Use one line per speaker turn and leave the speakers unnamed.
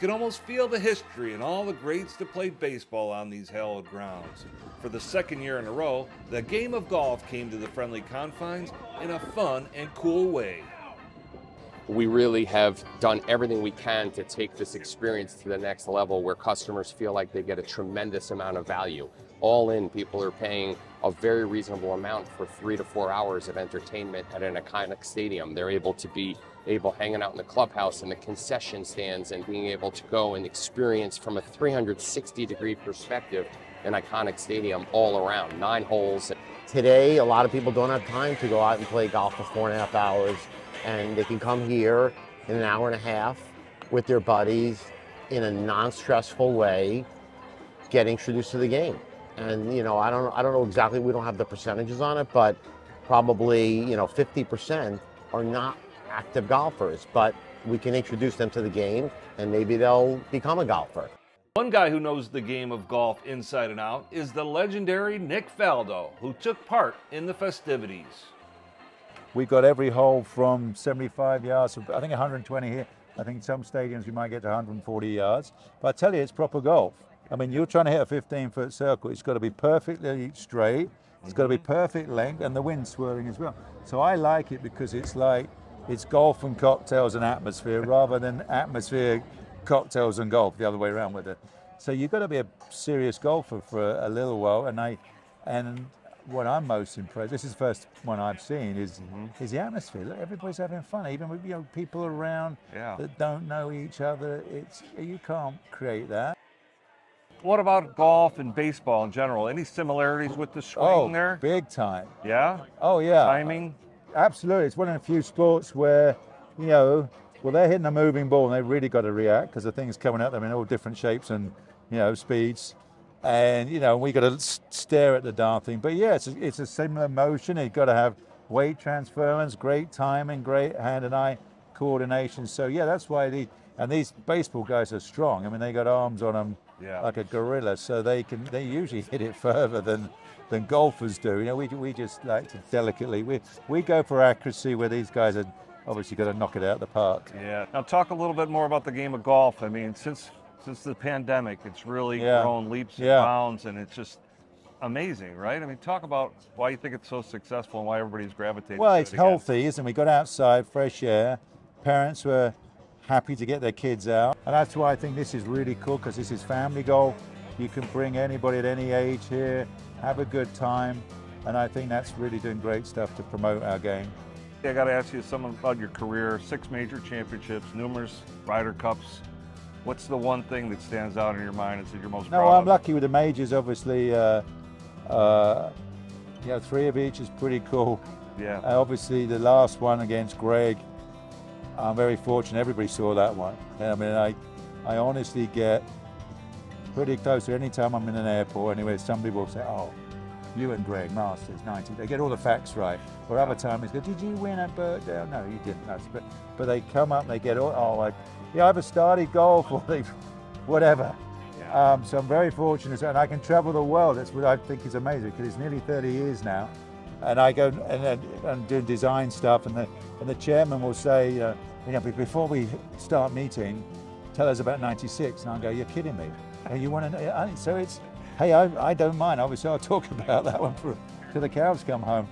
can almost feel the history and all the greats that played baseball on these hallowed grounds. For the second year in a row, the game of golf came to the friendly confines in a fun and cool way.
We really have done everything we can to take this experience to the next level where customers feel like they get a tremendous amount of value. All in, people are paying a very reasonable amount for 3 to 4 hours of entertainment at an iconic stadium. They're able to be hanging out in the clubhouse and the concession stands and being able to go and experience from a 360-degree perspective an iconic stadium all around, 9 holes.
Today, a lot of people don't have time to go out and play golf for 4.5 hours, and they can come here in an hour and a half with their buddies in a non-stressful way, get introduced to the game. And you know, I don't know exactly, we don't have the percentages on it, but probably 50% are not active golfers, but we can introduce them to the game and maybe they'll become a golfer.
One guy who knows the game of golf inside and out is the legendary Nick Faldo, who took part in the festivities.
We've got every hole from 75 yards, I think 120 here. I think some stadiums we might get to 140 yards. But I tell you, it's proper golf. I mean, you're trying to hit a 15-foot circle. It's got to be perfectly straight. It's got to be perfect length, and the wind swirling as well. So I like it because it's golf and cocktails and atmosphere rather than atmosphere, cocktails and golf, the other way around with it. So you've got to be a serious golfer for a little while. And what I'm most impressed, this is the first one I've seen, is the atmosphere. Look, everybody's having fun, even with people around that don't know each other. You can't create that.
What about golf and baseball in general? Any similarities with the swing there?
Oh, big time.
Yeah?
Oh, yeah.
Timing?
Absolutely. It's one of the few sports where, well, they're hitting a moving ball and they've really got to react because the thing's coming at them in all different shapes and, speeds. And, we got to stare at the darn thing. But yeah, it's a similar motion. You've got to have weight transference, great timing, great hand and eye coordination. So yeah, that's why these baseball guys are strong. I mean, they got arms on them like a gorilla, so they usually hit it further than golfers do. We just like to delicately, we go for accuracy where these guys are obviously got to knock it out of the park.
Yeah. Now talk a little bit more about the game of golf. I mean, since the pandemic, it's really grown leaps and bounds, and it's just amazing, right? I mean, talk about why you think it's so successful and why everybody's gravitating.
Well, it's healthy, isn't it? We got outside, fresh air. Parents were happy to get their kids out, and that's why I think this is really cool, because this is family golf. You can bring anybody at any age here, have a good time, and I think that's really doing great stuff to promote our game.
I got to ask you something about your career. 6 major championships, numerous Ryder Cups. What's the one thing that stands out in your mind and that you're most proud of?
No, I'm lucky with the majors, obviously. 3 of each is pretty cool.
Yeah.
Obviously, the last one against Greg, I'm very fortunate. Everybody saw that one. I mean, I honestly get pretty close to any time I'm in an airport. Anyway, somebody will say, "Oh, you and Greg, Masters, 90." They get all the facts right. Or other times, they go, "Did you win at Birkdale?" No, you didn't. But they come up and they get all, I either started golf or they've whatever. Yeah. So I'm very fortunate, and I can travel the world. That's what I think is amazing, because it's nearly 30 years now. And I go and do design stuff, and the chairman will say, before we start meeting, tell us about 96. And I go, "You're kidding me. You want to?" So it's, hey, I don't mind. Obviously, I'll talk about that one till the cows come home.